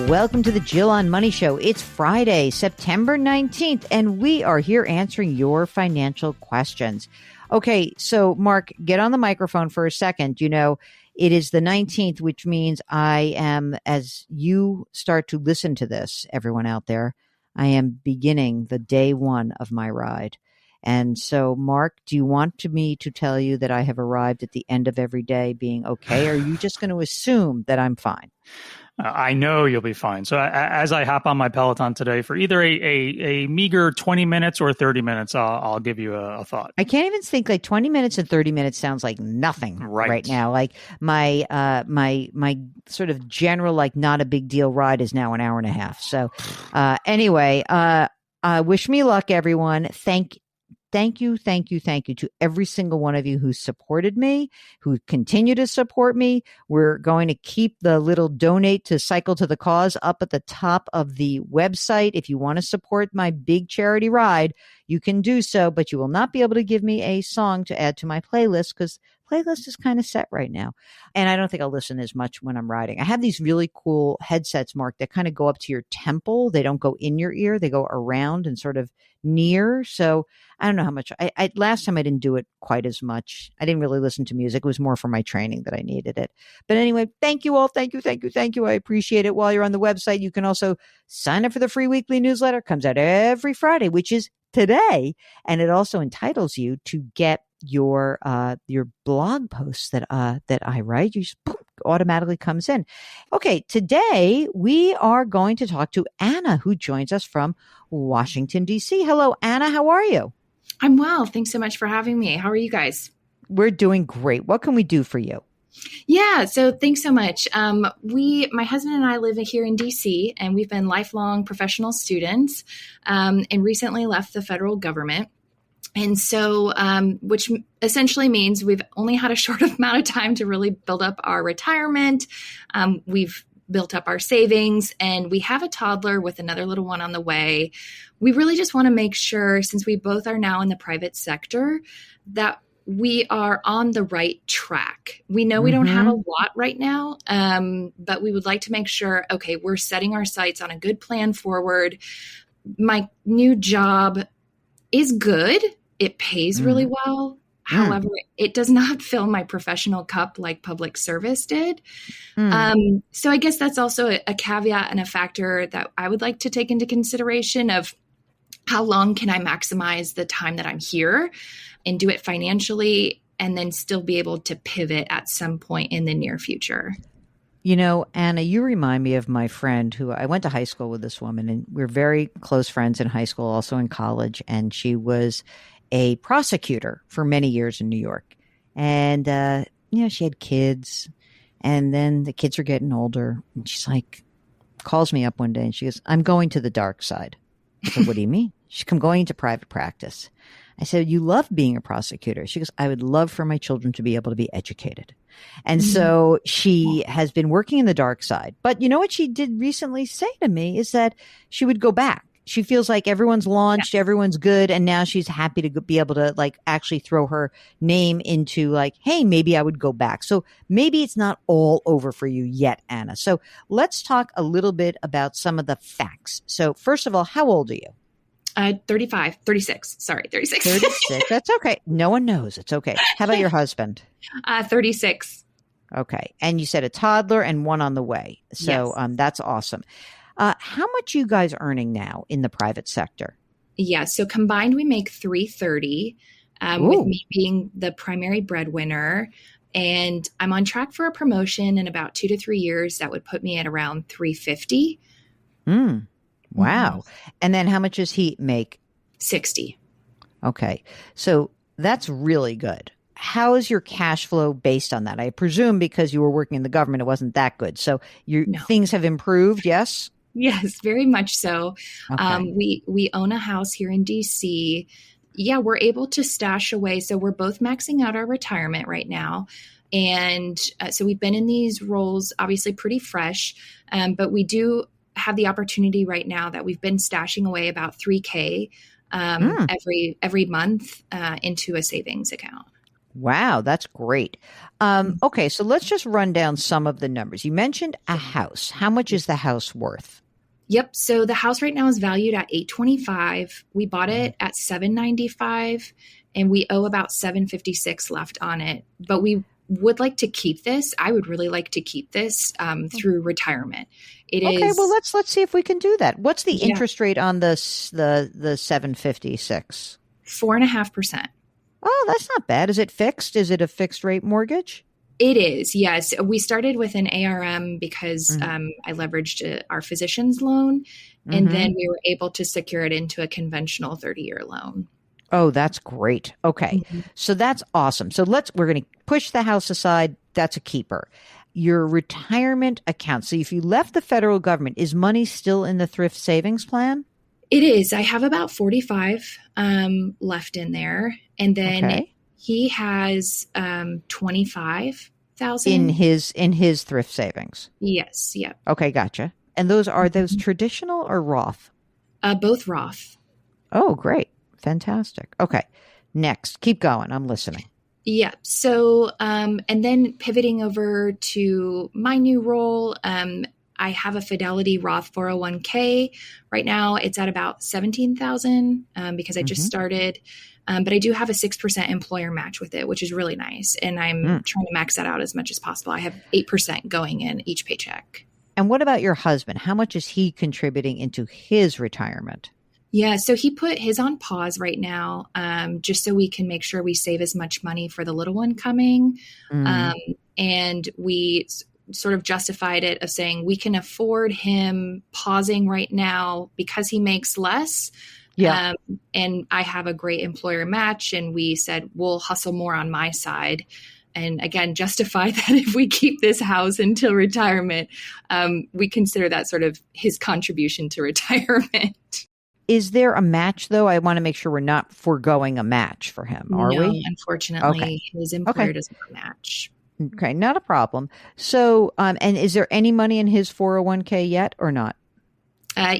Welcome to the Jill on Money Show. It's Friday, September 19th, and we are here answering your financial questions. Okay, so Mark, get on the microphone for a second. You know, it is the 19th, which means I am, as you start to listen to this, everyone out there, I am beginning the day one of my ride. And so, Mark, do you want me to tell you that I have arrived at the end of every day being okay? Or are you just going to assume that I'm fine? I know you'll be fine. So as I hop on my Peloton today for either a meager 20 minutes or 30 minutes, I'll give you a thought. I can't even think, like 20 minutes and 30 minutes sounds like nothing right now. Like my sort of general, like not a big deal ride is now an hour and a half. So anyway, wish me luck, everyone. Thank you to every single one of you who supported me, who continue to support me. We're going to keep the little donate to Cycle to the Cause up at the top of the website. If you want to support my big charity ride, you can do so, but you will not be able to give me a song to add to my playlist because playlist is kind of set right now. And I don't think I'll listen as much when I'm riding. I have these really cool headsets, Mark, that kind of go up to your temple. They don't go in your ear. They go around and sort of near. So I don't know how much. I last time I didn't do it quite as much. I didn't really listen to music. It was more for my training that I needed it. But anyway, thank you all. Thank you. I appreciate it. While you're on the website, you can also sign up for the free weekly newsletter. It comes out every Friday, which is today. And it also entitles you to get your blog posts that I write. You just boom, automatically comes in. Okay, today we are going to talk to Anna, who joins us from Washington, D.C. Hello, Anna. How are you? I'm well. Thanks so much for having me. How are you guys? We're doing great. What can we do for you? Yeah, so thanks so much. My husband and I live here in DC, and we've been lifelong professional students, and recently left the federal government. And so, which essentially means we've only had a short amount of time to really build up our retirement. We've built up our savings, and we have a toddler with another little one on the way. We really just want to make sure, since we both are now in the private sector, that we are on the right track. We know we don't have a lot right now, but we would like to make sure, okay, we're setting our sights on a good plan forward. My new job is good. It pays really well. However, it does not fill my professional cup like public service did. So I guess that's also a caveat and a factor that I would like to take into consideration of how long can I maximize the time that I'm here and do it financially and then still be able to pivot at some point in the near future. You know, Anna, you remind me of my friend who I went to high school with this woman, and we're very close friends in high school, also in college. And she was a prosecutor for many years in New York. And, she had kids, and then the kids are getting older. And she's like, calls me up one day and she goes, I'm going to the dark side. I said, what do you mean? She's I'm going into private practice. I said, you love being a prosecutor. She goes, I would love for my children to be able to be educated. And so she has been working in the dark side. But you know what she did recently say to me is that she would go back. She feels like everyone's launched, everyone's good. And now she's happy to be able to like actually throw her name into like, hey, maybe I would go back. So maybe it's not all over for you yet, Anna. So let's talk a little bit about some of the facts. So first of all, how old are you? 36. 36. 36. That's okay. No one knows. It's okay. How about your husband? 36. Okay. And you said a toddler and one on the way. So yes. That's awesome. How much are you guys earning now in the private sector? Yeah. So combined, we make $330, with me being the primary breadwinner. And I'm on track for a promotion in about 2 to 3 years. That would put me at around $350. Wow. And then how much does he make? $60. Okay. So that's really good. How is your cash flow based on that? I presume because you were working in the government, it wasn't that good. So things have improved, yes? Yes, very much so. Okay. We own a house here in DC. Yeah, we're able to stash away. So we're both maxing out our retirement right now. And so we've been in these roles, obviously pretty fresh, but we do have the opportunity right now that we've been stashing away about $3,000 every month into a savings account. Wow, that's great. Okay, so let's just run down some of the numbers. You mentioned a house. How much is the house worth? Yep. So the house right now is valued at $825. We bought it at $795, and we owe about $756 left on it. But we would like to keep this. I would really like to keep this through retirement. Okay, well let's see if we can do that. What's the interest rate on the 756? 4.5%. Oh, that's not bad. Is it fixed? Is it a fixed rate mortgage? It is, yes. We started with an ARM because I leveraged our physician's loan, and then we were able to secure it into a conventional 30-year loan. Oh, that's great. Okay. So that's awesome. So we're going to push the house aside. That's a keeper. Your retirement account. So if you left the federal government, is money still in the thrift savings plan? It is. I have about 45 left in there. And then he has 25,000 in his thrift savings. Yes. Yep. Okay. Gotcha. And are those traditional or Roth? Both Roth. Oh, great. Fantastic. Okay. Next. Keep going. I'm listening. Yeah. So, and then pivoting over to my new role, I have a Fidelity Roth 401k. Right now it's at about 17,000 because I just started. But I do have a 6% employer match with it, which is really nice. And I'm trying to max that out as much as possible. I have 8% going in each paycheck. And what about your husband? How much is he contributing into his retirement? Yeah, so he put his on pause right now, just so we can make sure we save as much money for the little one coming. And we sort of justified it of saying we can afford him pausing right now because he makes less. Yeah. And I have a great employer match, and we said we'll hustle more on my side. And again, justify that if we keep this house until retirement, we consider that sort of his contribution to retirement. Is there a match, though? I want to make sure we're not foregoing a match for him, are we? Unfortunately, his employer doesn't match. Okay, not a problem. So, and is there any money in his 401k yet or not?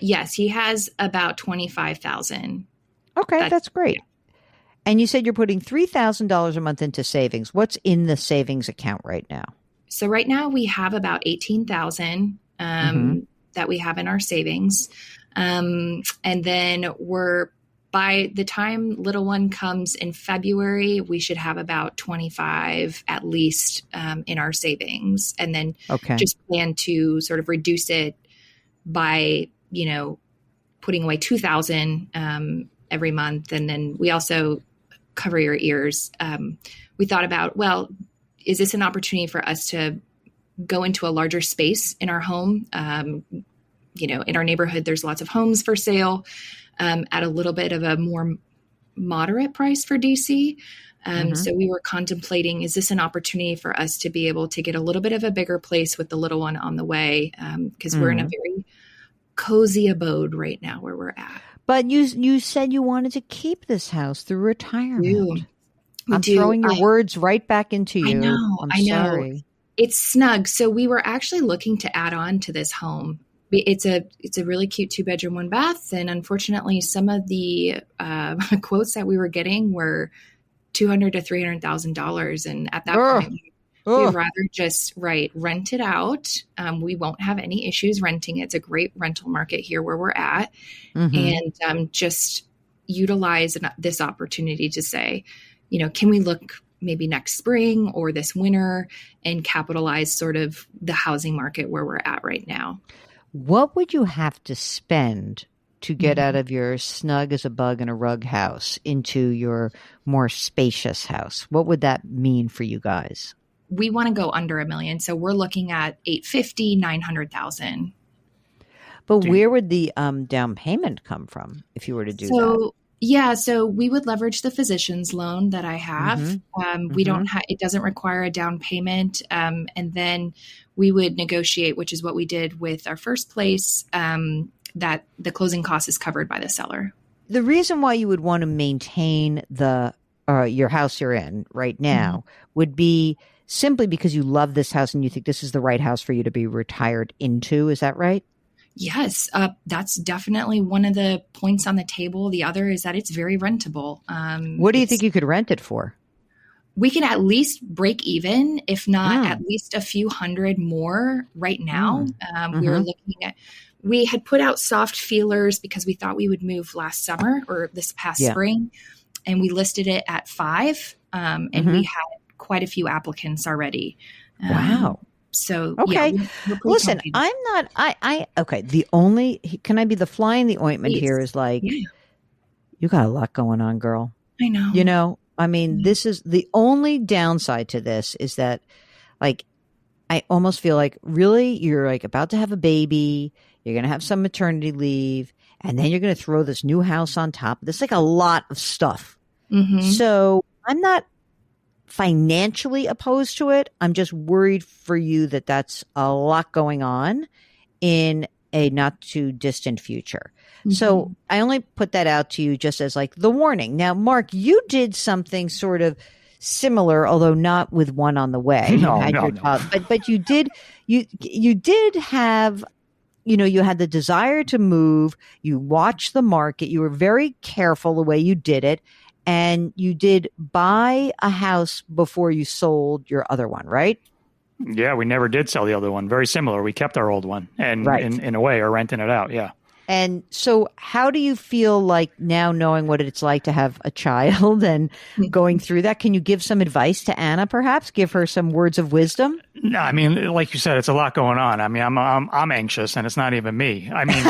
Yes, he has about 25,000. Okay, that's great. Yeah. And you said you're putting $3,000 a month into savings. What's in the savings account right now? So right now we have about 18,000 that we have in our savings. And then by the time little one comes in February, we should have about 25 at least in our savings. And then just plan to sort of reduce it by, putting away 2,000 every month. And then we also cover your ears. We thought about, well, is this an opportunity for us to go into a larger space in our home? In our neighborhood, there's lots of homes for sale at a little bit of a more moderate price for DC. So we were contemplating, is this an opportunity for us to be able to get a little bit of a bigger place with the little one on the way? Because we're in a very cozy abode right now where we're at. But you said you wanted to keep this house through retirement. I'm throwing your words right back into you. I know. Sorry. It's snug. So we were actually looking to add on to this home. It's a really cute 2-bedroom, 1 bath. And unfortunately, some of the quotes that we were getting were $200,000 to $300,000. And at that point, we'd rather just rent it out. We won't have any issues renting it. It's a great rental market here where we're at. And just utilize this opportunity to say, can we look maybe next spring or this winter and capitalize sort of the housing market where we're at right now? What would you have to spend to get out of your snug as a bug in a rug house into your more spacious house? What would that mean for you guys? We want to go under $1 million. So we're looking at $850,000, $900,000. But where would the down payment come from if you were to do that? Yeah, so we would leverage the physician's loan that I have. We don't have, it doesn't require a down payment. And then we would negotiate, which is what we did with our first place, that the closing cost is covered by the seller. The reason why you would want to maintain your house you're in right now would be simply because you love this house and you think this is the right house for you to be retired into. Is that right? Yes, that's definitely one of the points on the table. The other is that it's very rentable. What do you think you could rent it for? we can at least break even, if not at least a few hundred more right now. We were looking at, we had put out soft feelers because we thought we would move last summer or this past spring, and we listed it at 5, and we had quite a few applicants already. Wow. So, okay. Yeah, listen, confident. I'm not, okay. The only, can I be the fly in the ointment here is like, you got a lot going on, girl. I know. You know, I mean, this is the only downside to this is that like, I almost feel like really you're like about to have a baby. You're going to have some maternity leave, and then you're going to throw this new house on top. There's like a lot of stuff. So I'm not financially opposed to it. I'm just worried for you that that's a lot going on in a not too distant future. So I only put that out to you just as like the warning. Now, Mark, you did something sort of similar, although not with one on the way. No. But you did have, you know, you had the desire to move. You watched the market. You were very careful the way you did it. And you did buy a house before you sold your other one, right? Yeah, we never did sell the other one. Very similar. We kept our old one and in a way are renting it out. Yeah. And so how do you feel like now knowing what it's like to have a child and going through that? Can you give some advice to Anna, perhaps? Give her some words of wisdom? No, I mean, like you said, it's a lot going on. I mean, I'm anxious, and it's not even me. I mean,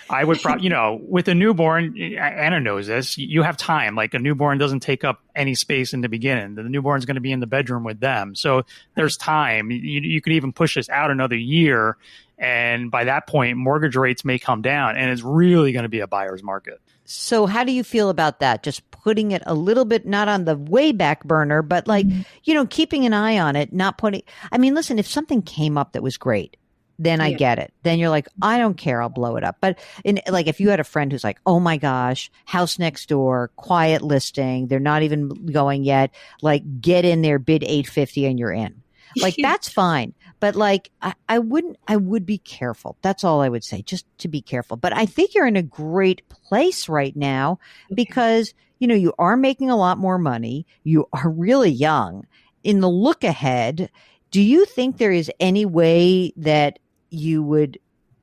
I would probably, you know, with a newborn, Anna knows this, you have time. Like a newborn doesn't take up any space in the beginning. The newborn's going to be in the bedroom with them. So there's time. You could even push this out another year. And by that point, mortgage rates may come down, and it's really going to be a buyer's market. So how do you feel about that? Just putting it a little bit, not on the way back burner, but like, you know, keeping an eye on it, not putting, I mean, listen, if something came up that was great, then I get it. Then you're like, I don't care. I'll blow it up. But like, if you had a friend who's like, oh my gosh, house next door, quiet listing, they're not even going yet. Like, get in there, bid 850 and you're in. Like, that's fine. But like, I would be careful. That's all I would say, just to be careful. But I think you're in a great place right now because, you know, you are making a lot more money. You are really young. In the look ahead, do you think there is any way that you would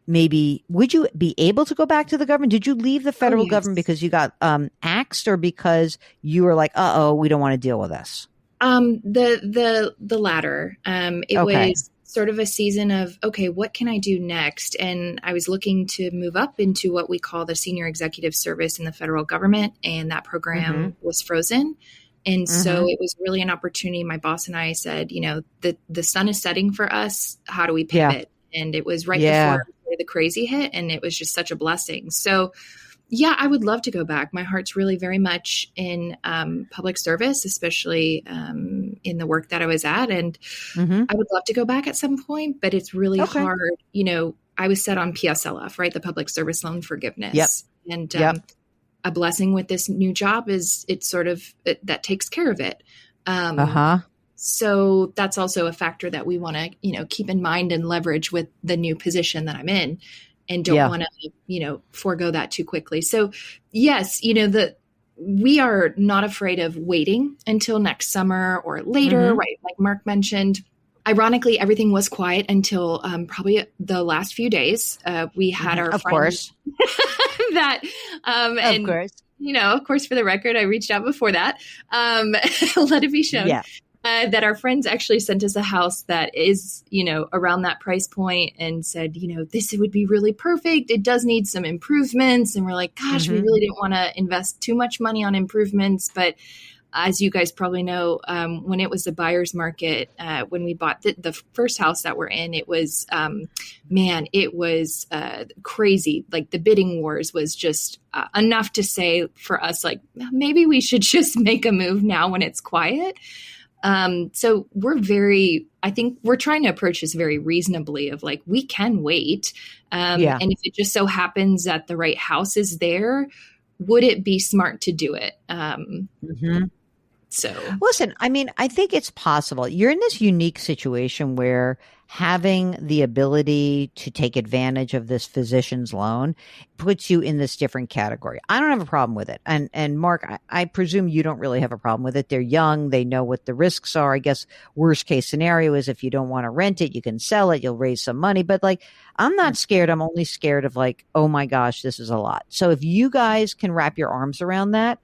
would you be able to go back to the government? Did you leave the federal government because you got axed, or because you were like, we don't want to deal with this? The latter. It was sort of a season of, okay, what can I do next? And I was looking to move up into what we call the senior executive service in the federal government. And that program was frozen. And so it was really an opportunity. My boss and I said, you know, the sun is setting for us. How do we pivot? And it was right before the crazy hit. And it was just such a blessing. So yeah, I would love to go back. My heart's really very much in public service, especially in the work that I was at. And I would love to go back at some point, but it's really hard. You know, I was set on PSLF, right? The public service loan forgiveness. And a blessing with this new job is it's sort of that takes care of it. So that's also a factor that we want to, you know, keep in mind and leverage with the new position that I'm in. And don't want to, you know, forego that too quickly. So yes, you know, we are not afraid of waiting until next summer or later, right? Like Mark mentioned, ironically, everything was quiet until probably the last few days. We had our friends that, and, course. You know, of course, for the record, I reached out before that. Let it be shown. Yeah. That our friends actually sent us a house that is, you know, around that price point and said, you know, this would be really perfect. It does need some improvements. And we're like, gosh, we really didn't want to invest too much money on improvements. But as you guys probably know, when it was the buyer's market, when we bought the first house that we're in, it was, it was crazy. Like the bidding wars was just enough to say for us, like, maybe we should just make a move now when it's quiet. So I think we're trying to approach this very reasonably of like, we can wait. And if it just so happens that the right house is there, would it be smart to do it? So listen, I mean, I think it's possible. You're in this unique situation where having the ability to take advantage of this physician's loan puts you in this different category. I don't have a problem with it. And Mark, I presume you don't really have a problem with it. They're young. They know what the risks are. I guess worst case scenario is if you don't want to rent it, you can sell it. You'll raise some money. But like, I'm not scared. I'm only scared of like, oh my gosh, this is a lot. So if you guys can wrap your arms around that,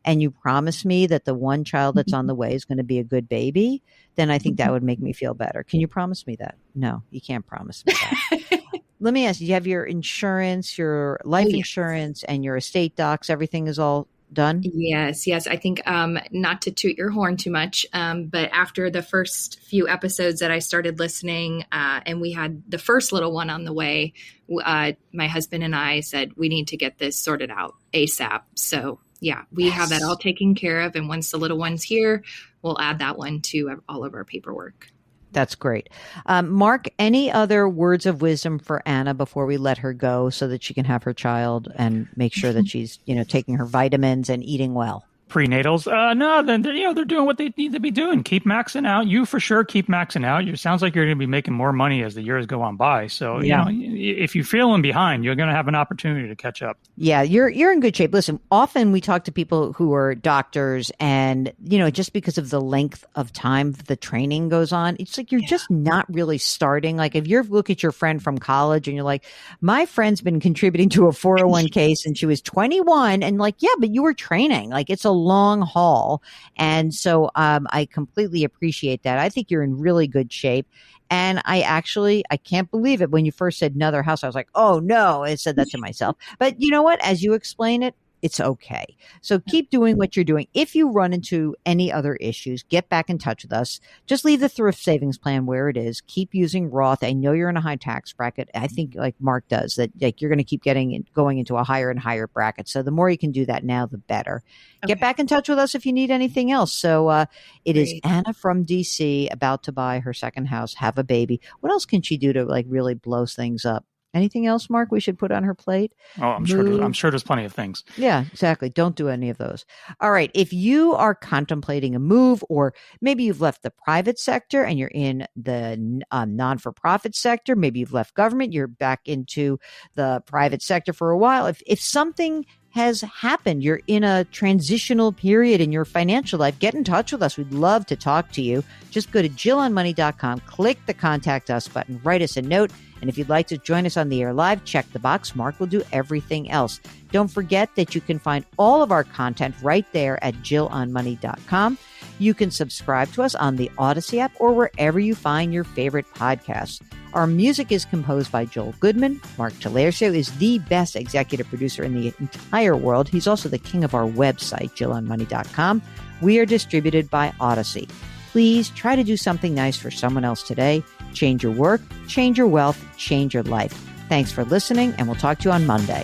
and you promise me that the one child that's on the way is going to be a good baby, then I think that would make me feel better. Can you promise me that? No, you can't promise me that. Let me ask you, you have your insurance, your life insurance, and your estate docs, everything is all done? Yes. I think not to toot your horn too much, but after the first few episodes that I started listening, and we had the first little one on the way, my husband and I said, we need to get this sorted out ASAP. So yeah, we have that all taken care of. And once the little one's here, we'll add that one to all of our paperwork. That's great. Mark, any other words of wisdom for Anna before we let her go so that she can have her child and make sure that she's, taking her vitamins and eating well? Prenatals? No, then they're doing what they need to be doing. Keep maxing out. You for sure keep maxing out. It sounds like you're going to be making more money as the years go on by. So if you're feeling behind, you're going to have an opportunity to catch up. Yeah, you're in good shape. Listen, often we talk to people who are doctors, and just because of the length of time the training goes on, it's like you're just not really starting. Like if you look at your friend from college and you're like, my friend's been contributing to a 401k since she was 21, and like, yeah, but you were training. Like it's a long haul. And so I completely appreciate that. I think you're in really good shape. And I can't believe it. When you first said another house, I was like, oh no, I said that to myself. But you know what? As you explain it, it's okay. So keep doing what you're doing. If you run into any other issues, get back in touch with us. Just leave the thrift savings plan where it is. Keep using Roth. I know you're in a high tax bracket. I think like Mark does that, like you're going to keep going into a higher and higher bracket. So the more you can do that now, the better. Okay. Get back in touch with us if you need anything else. So it is Anna from DC, about to buy her second house, have a baby. What else can she do to like really blow things up? Anything else, Mark, we should put on her plate? Oh, I'm sure there's plenty of things. Yeah, exactly. Don't do any of those. All right. If you are contemplating a move, or maybe you've left the private sector and you're in the non-for-profit sector, maybe you've left government, you're back into the private sector for a while. If something has happened, you're in a transitional period in your financial life, get in touch with us. We'd love to talk to you. Just go to JillOnMoney.com, click the Contact Us button, write us a note. And if you'd like to join us on the air live, check the box. Mark will do everything else. Don't forget that you can find all of our content right there at JillOnMoney.com. You can subscribe to us on the Odyssey app or wherever you find your favorite podcasts. Our music is composed by Joel Goodman. Mark Talercio is the best executive producer in the entire world. He's also the king of our website, JillOnMoney.com. We are distributed by Odyssey. Please try to do something nice for someone else today. Change your work, change your wealth, change your life. Thanks for listening, and we'll talk to you on Monday.